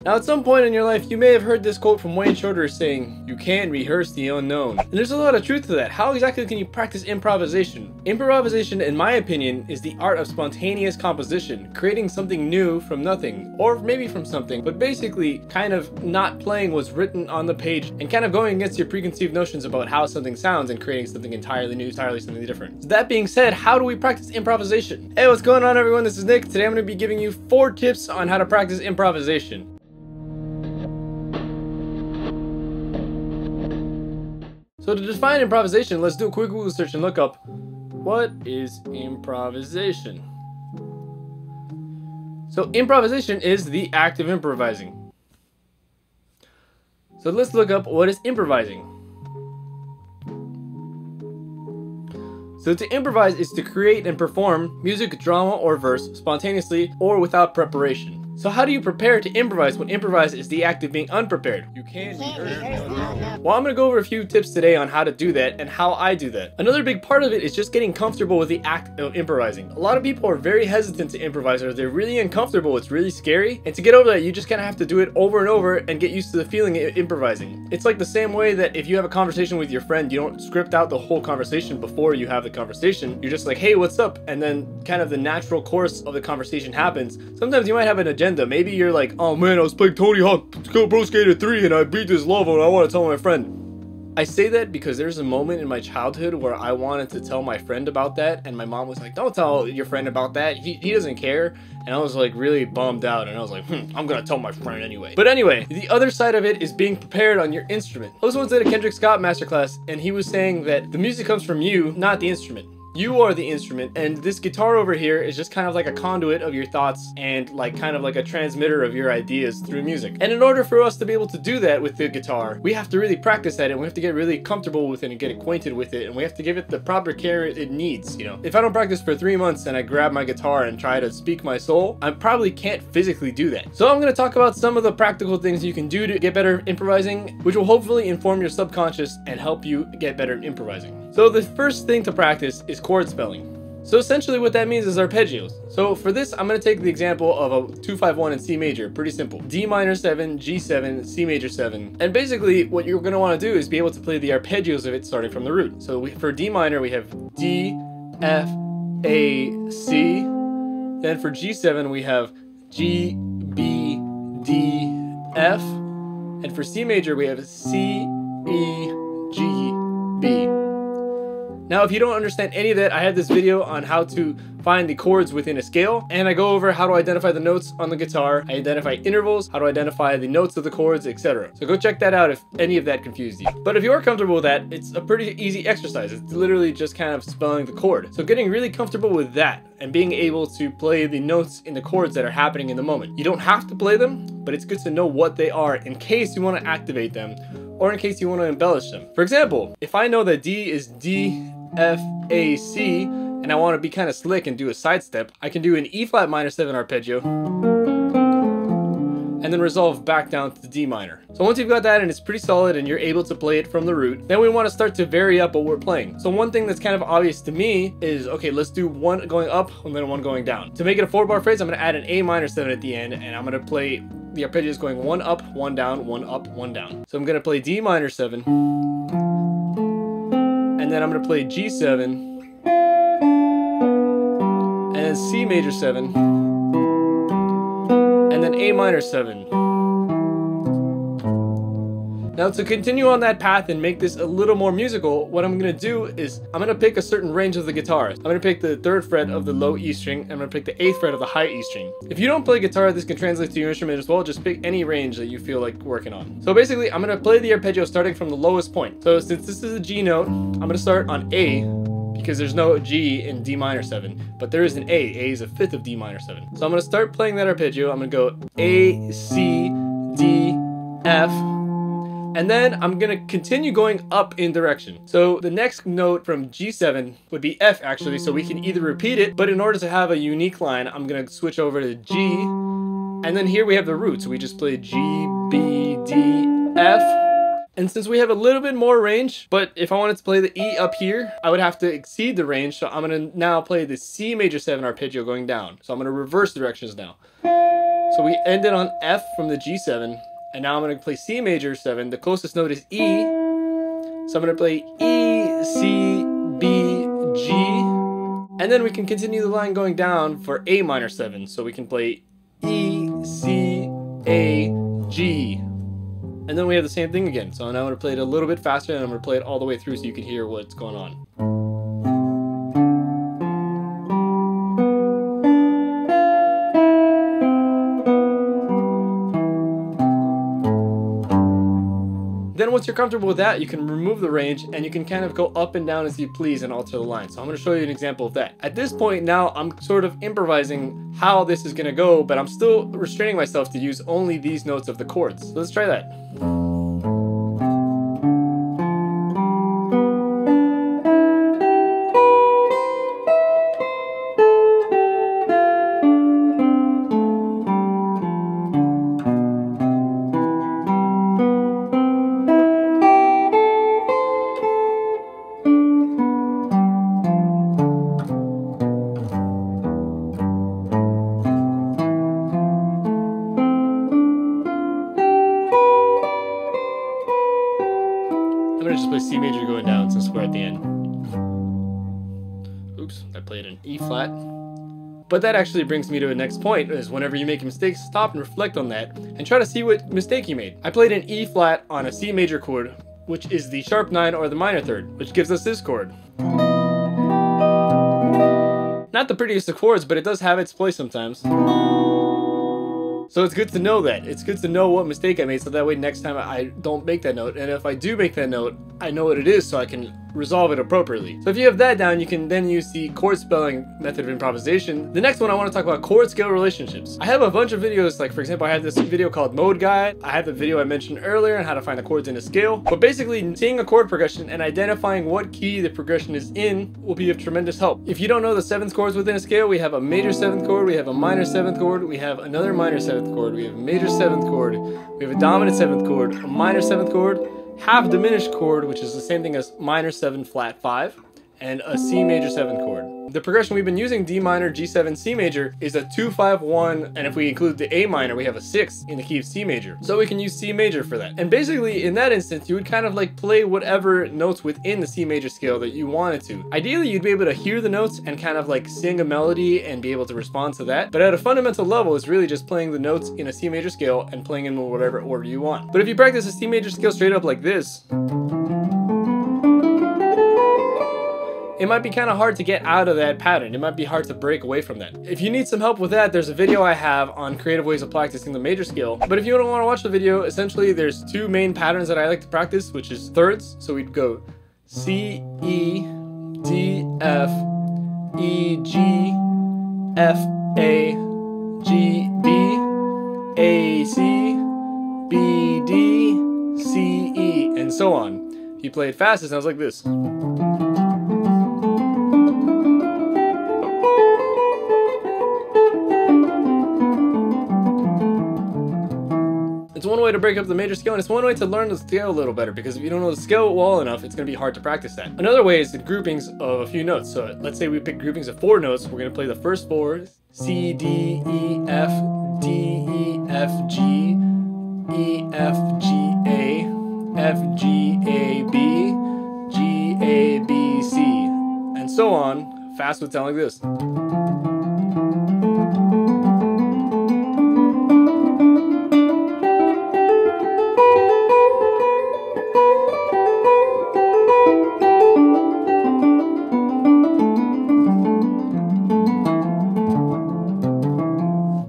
Now at some point in your life, you may have heard this quote from Wayne Shorter saying, "You can't rehearse the unknown." And there's a lot of truth to that. How exactly can you practice improvisation? Improvisation, in my opinion, is the art of spontaneous composition, creating something new from nothing, or maybe from something, but basically kind of not playing what's written on the page and kind of going against your preconceived notions about how something sounds and creating something entirely new, entirely something different. So that being said, how do we practice improvisation? Hey, what's going on everyone? This is Nick. Today I'm going to be giving you 4 tips on how to practice improvisation. So to define improvisation, let's do a quick Google search and look up, what is improvisation? So improvisation is the act of improvising. So let's look up, what is improvising? So to improvise is to create and perform music, drama, or verse spontaneously or without preparation. So how do you prepare to improvise when improvise is the act of being unprepared? You can't rehearse. Well, I'm going to go over a few tips today on how to do that and how I do that. Another big part of it is just getting comfortable with the act of improvising. A lot of people are very hesitant to improvise, or they're really uncomfortable. It's really scary. And to get over that, you just kind of have to do it over and over and get used to the feeling of improvising. It's like the same way that if you have a conversation with your friend, you don't script out the whole conversation before you have the conversation. You're just like, hey, what's up? And then kind of the natural course of the conversation happens. Sometimes you might have an agenda. Maybe you're like, oh man, I was playing Tony Hawk Pro Skater 3 and I beat this level and I want to tell my friend. I say that because there's a moment in my childhood where I wanted to tell my friend about that, and my mom was like, don't tell your friend about that, he doesn't care. And I was like really bummed out, and I was like, I'm gonna tell my friend anyway. But anyway, the other side of it is being prepared on your instrument. I was once at a Kendrick Scott masterclass, and he was saying that the music comes from you, not the instrument. You are the instrument, and this guitar over here is just kind of like a conduit of your thoughts and like kind of like a transmitter of your ideas through music. And in order for us to be able to do that with the guitar, we have to really practice at it, and we have to get really comfortable with it and get acquainted with it, and we have to give it the proper care it needs, you know. If I don't practice for 3 months and I grab my guitar and try to speak my soul, I probably can't physically do that. So I'm going to talk about some of the practical things you can do to get better improvising, which will hopefully inform your subconscious and help you get better at improvising. So the first thing to practice is chord spelling. So essentially what that means is arpeggios. So for this, I'm going to take the example of a 2-5-1 in C major. Pretty simple. D minor 7, G7, C major 7. And basically what you're going to want to do is be able to play the arpeggios of it starting from the root. So for D minor, we have D, F, A, C. Then for G7, we have G, B, D, F. And for C major, we have C, E, G, B. Now, if you don't understand any of that, I have this video on how to find the chords within a scale, and I go over how to identify the notes on the guitar, I identify intervals, how to identify the notes of the chords, etc. So go check that out if any of that confused you. But if you are comfortable with that, it's a pretty easy exercise. It's literally just kind of spelling the chord. So getting really comfortable with that and being able to play the notes in the chords that are happening in the moment. You don't have to play them, but it's good to know what they are in case you want to activate them or in case you want to embellish them. For example, if I know that D is D, F, A, C, and I want to be kind of slick and do a sidestep, I can do an E flat minor 7 arpeggio and then resolve back down to D minor. So once you've got that and it's pretty solid and you're able to play it from the root, then we want to start to vary up what we're playing. So one thing that's kind of obvious to me is, okay, let's do one going up and then one going down. To make it a 4-bar phrase, I'm going to add an A minor 7 at the end, and I'm going to play the arpeggios going 1 up, 1 down, 1 up, 1 down. So I'm going to play D minor 7, and then I'm going to play G7, and then C major 7, and then A minor 7. Now to continue on that path and make this a little more musical, what I'm going to do is I'm going to pick a certain range of the guitar. I'm going to pick the 3rd fret of the low E string, and I'm going to pick the 8th fret of the high E string. If you don't play guitar, this can translate to your instrument as well. Just pick any range that you feel like working on. So basically, I'm going to play the arpeggio starting from the lowest point. So since this is a G note, I'm going to start on A, because there's no G in D minor 7, but there is an A. A is a 5th of D minor 7. So I'm going to start playing that arpeggio. I'm going to go A, C, D, F, and then I'm going to continue going up in direction. So the next note from G7 would be F actually, so we can either repeat it, but in order to have a unique line, I'm going to switch over to G, and then here we have the root, so we just play G, B, D, F. And since we have a little bit more range, but if I wanted to play the E up here, I would have to exceed the range. So I'm going to now play the C major 7 arpeggio going down. So I'm going to reverse directions now. So we ended on F from the G7, and now I'm going to play C major 7. The closest note is E, so I'm going to play E, C, B, G, and then we can continue the line going down for A minor 7. So we can play E, C, A, G, and then we have the same thing again. So now I'm going to play it a little bit faster, and I'm going to play it all the way through so you can hear what's going on. Then once you're comfortable with that, you can remove the range and you can kind of go up and down as you please and alter the line. So I'm going to show you an example of that. At this point now, I'm sort of improvising how this is going to go, but I'm still restraining myself to use only these notes of the chords. So let's try that. I'm gonna just play C major going down since we're at the end. Oops, I played an E flat. But that actually brings me to the next point, is whenever you make a mistake, stop and reflect on that and try to see what mistake you made. I played an E flat on a C major chord, which is the sharp 9 or the minor 3rd, which gives us this chord. Not the prettiest of chords, but it does have its place sometimes. So it's good to know that. It's good to know what mistake I made, so that way next time I don't make that note. And if I do make that note, I know what it is, so I can resolve it appropriately. So if you have that down, you can then use the chord spelling method of improvisation. The next one I want to talk about chord scale relationships. I have a bunch of videos, like for example, I have this video called Mode Guide. I have the video I mentioned earlier on how to find the chords in a scale. But basically, seeing a chord progression and identifying what key the progression is in will be of tremendous help. If you don't know the 7th chords within a scale, we have a major 7th chord, we have a minor 7th chord, we have another minor 7th chord, we have a major 7th chord, we have a dominant 7th chord, a minor 7th chord, half diminished chord, which is the same thing as minor 7 flat 5, and a C major 7 chord. The progression we've been using, D minor, G7, C major, is a 2, 5, 1, and if we include the A minor, we have a 6 in the key of C major. So we can use C major for that. And basically, in that instance, you would kind of like play whatever notes within the C major scale that you wanted to. Ideally, you'd be able to hear the notes and kind of like sing a melody and be able to respond to that. But at a fundamental level, it's really just playing the notes in a C major scale and playing in whatever order you want. But if you practice a C major scale straight up like this, it might be kind of hard to get out of that pattern. It might be hard to break away from that. If you need some help with that, there's a video I have on creative ways of practicing the major scale. But if you don't want to watch the video, essentially there's 2 main patterns that I like to practice, which is thirds. So we'd go C, E, D, F, E, G, F, A, G, B, A, C, B, D, C, E, and so on. If you play it fast, it sounds like this. It's one way to break up the major scale, and it's one way to learn the scale a little better, because if you don't know the scale well enough, it's going to be hard to practice that. Another way is the groupings of a few notes. So let's say we pick groupings of 4 notes. We're going to play the first 4, C, D, E, F, D, E, F, G, E, F, G, A, F, G, A, B, G, A, B, C, and so on. Fast would sound like this.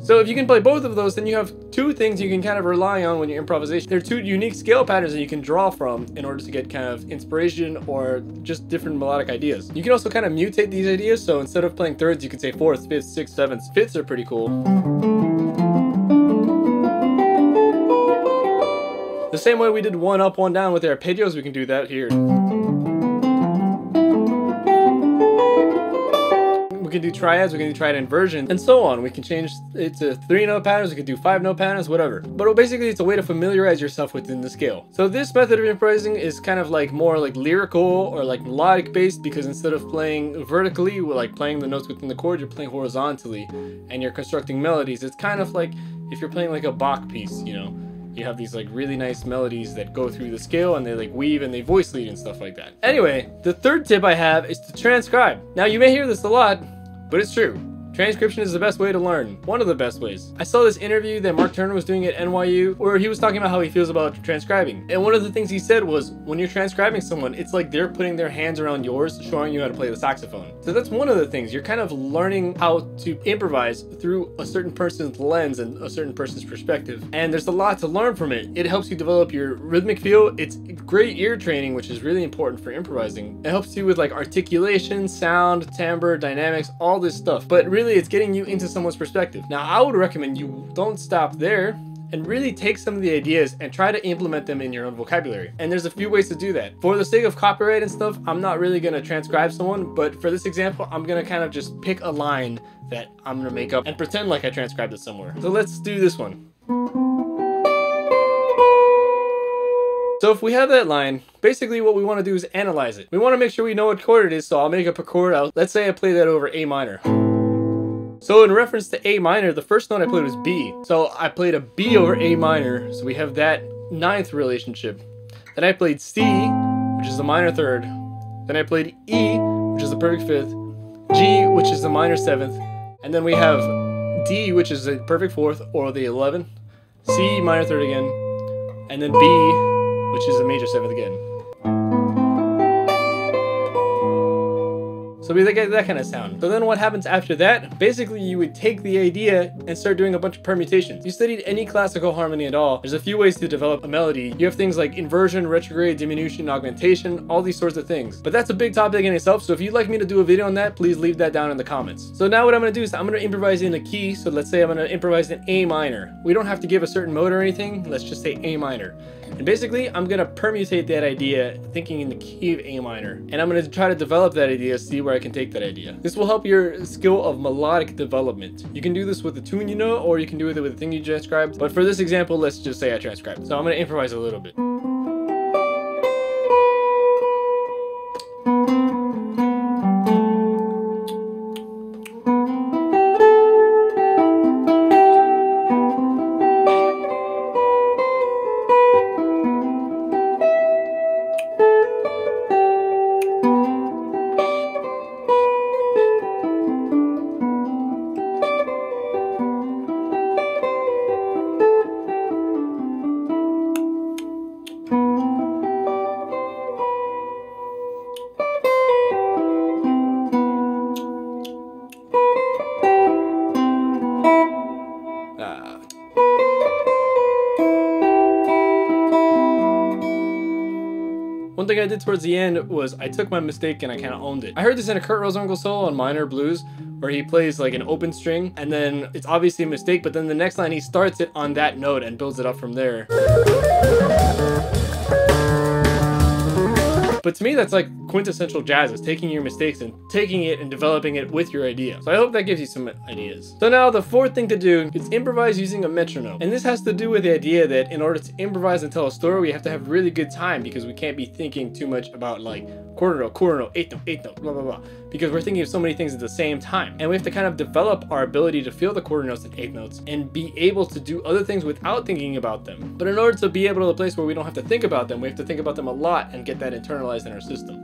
So if you can play both of those, then you have 2 things you can kind of rely on when you're improvisation. There are 2 unique scale patterns that you can draw from in order to get kind of inspiration or just different melodic ideas. You can also kind of mutate these ideas, so instead of playing thirds, you can say 4th, 5th, 6th, 7th. 5ths are pretty cool. The same way we did 1 up, 1 down with the arpeggios, we can do that here. We can do triads, we can do triad inversion, and so on. We can change it to 3-note patterns, we can do 5-note patterns, whatever. But basically, it's a way to familiarize yourself within the scale. So this method of improvising is kind of like more like lyrical or like melodic based, because instead of playing vertically, like playing the notes within the chord, you're playing horizontally and you're constructing melodies. It's kind of like if you're playing like a Bach piece, you know. You have these like really nice melodies that go through the scale and they like weave and they voice lead and stuff like that. Anyway, the third tip I have is to transcribe. Now you may hear this a lot, but it's true. Transcription is the best way to learn. One of the best ways. I saw this interview that Mark Turner was doing at NYU where he was talking about how he feels about transcribing. And one of the things he said was, when you're transcribing someone, it's like they're putting their hands around yours, showing you how to play the saxophone. So that's one of the things. You're kind of learning how to improvise through a certain person's lens and a certain person's perspective. And there's a lot to learn from it. It helps you develop your rhythmic feel. It's great ear training, which is really important for improvising. It helps you with like articulation, sound, timbre, dynamics, all this stuff. But really, it's getting you into someone's perspective. Now, I would recommend you don't stop there and really take some of the ideas and try to implement them in your own vocabulary. And there's a few ways to do that. For the sake of copyright and stuff, I'm not really gonna transcribe someone, but for this example, I'm gonna kind of just pick a line that I'm gonna make up and pretend like I transcribed it somewhere. So let's do this one. So if we have that line, basically what we want to do is analyze it. We want to make sure we know what chord it is, so I'll make up a chord out. Let's say I play that over A minor. So in reference to A minor, the first note I played was B. So I played a B over A minor, so we have that ninth relationship. Then I played C, which is the minor third. Then I played E, which is the perfect fifth. G, which is the minor seventh. And then we have D, which is the perfect fourth, or the 11th. C, minor third again. And then B, which is the major seventh again. So we get that kind of sound. So then what happens after that? Basically, you would take the idea and start doing a bunch of permutations. If you studied any classical harmony at all, there's a few ways to develop a melody. You have things like inversion, retrograde, diminution, augmentation, all these sorts of things. But that's a big topic in itself, so if you'd like me to do a video on that, please leave that down in the comments. So now what I'm gonna do is I'm gonna improvise in a key. So let's say I'm gonna improvise in A minor. We don't have to give a certain mode or anything. Let's just say A minor. And basically, I'm gonna permutate that idea, thinking in the key of A minor. And I'm gonna try to develop that idea, see where I can take that idea. This will help your skill of melodic development. You can do this with the tune you know, or you can do it with the thing you transcribed. But for this example, let's just say I transcribed. So I'm gonna improvise a little bit. One thing I did towards the end was I took my mistake and I kind of owned it. I heard this in a Kurt Rosenwinkel solo on Minor Blues, where he plays like an open string, and then it's obviously a mistake, but then the next line he starts it on that note and builds it up from there. But to me, that's like quintessential jazz, is taking your mistakes and taking it and developing it with your idea. So I hope that gives you some ideas. So now the fourth thing to do is improvise using a metronome. And this has to do with the idea that in order to improvise and tell a story, we have to have really good time, because we can't be thinking too much about like quarter note, eighth note, blah, blah, blah. Because we're thinking of so many things at the same time. And we have to kind of develop our ability to feel the quarter notes and eighth notes and be able to do other things without thinking about them. But in order to be able to a place where we don't have to think about them, we have to think about them a lot and get that internalized in our system.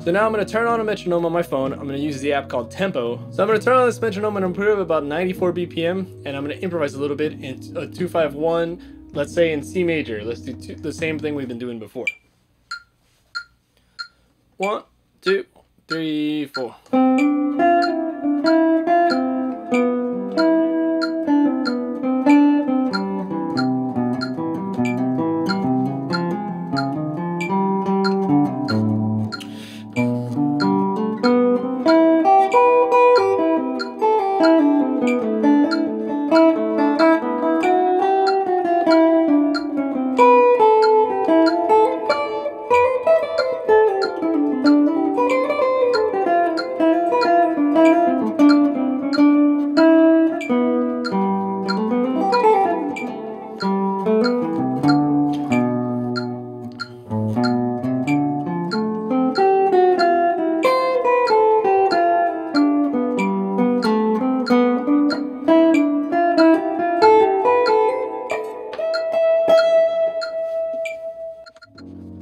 So now I'm going to turn on a metronome on my phone. I'm going to use the app called Tempo. So I'm going to turn on this metronome and I'm going to put it at about 94 BPM. And I'm going to improvise a little bit in a 2-5-1, let's say in C major. Let's do the same thing we've been doing before. 1, 2, 3, 4.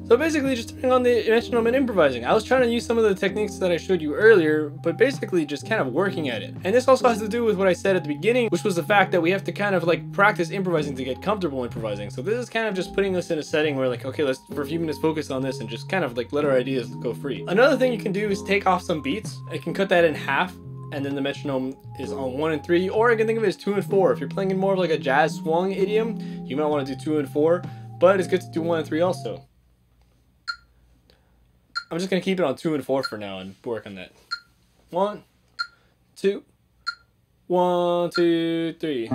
So basically just turning on the metronome and improvising. I was trying to use some of the techniques that I showed you earlier, but basically just kind of working at it. And this also has to do with what I said at the beginning, which was the fact that we have to kind of like practice improvising to get comfortable improvising. So this is kind of just putting us in a setting where like, okay, let's for a few minutes focus on this and just kind of like let our ideas go free. Another thing you can do is take off some beats. I can cut that in half, and then the metronome is on 1 and 3, or I can think of it as 2 and 4. If you're playing in more of like a jazz swung idiom, you might want to do 2 and 4, but it's good to do 1 and 3 also. I'm just gonna keep it on 2 and 4 for now and work on that. 1, 2, 1, 2, 3.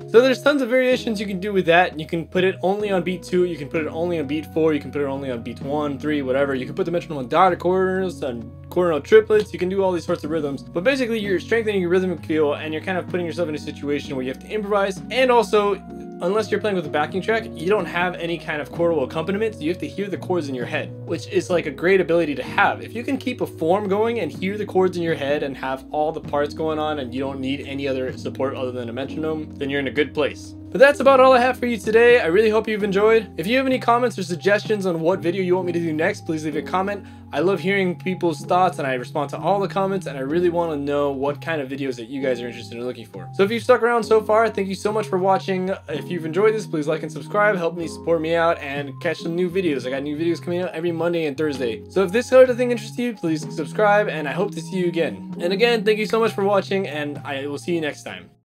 So there's tons of variations you can do with that. You can put it only on beat 2, you can put it only on beat 4, you can put it only on beat 1, 3, whatever. You can put the metronome on dotted quarters, on quarter note triplets, you can do all these sorts of rhythms. But basically you're strengthening your rhythmic feel and you're kind of putting yourself in a situation where you have to improvise. And also, unless you're playing with a backing track, you don't have any kind of chordal accompaniment, so you have to hear the chords in your head, which is like a great ability to have. If you can keep a form going and hear the chords in your head and have all the parts going on and you don't need any other support other than a metronome, then you're in a good place. But that's about all I have for you today. I really hope you've enjoyed. If you have any comments or suggestions on what video you want me to do next, please leave a comment. I love hearing people's thoughts and I respond to all the comments, and I really want to know what kind of videos that you guys are interested in looking for. So if you've stuck around so far, thank you so much for watching. If you've enjoyed this, please like and subscribe, help me support me out and catch some new videos. I got new videos coming out every Monday and Thursday. So if this sort of thing interests you, please subscribe, and I hope to see you again. And again, thank you so much for watching, and I will see you next time.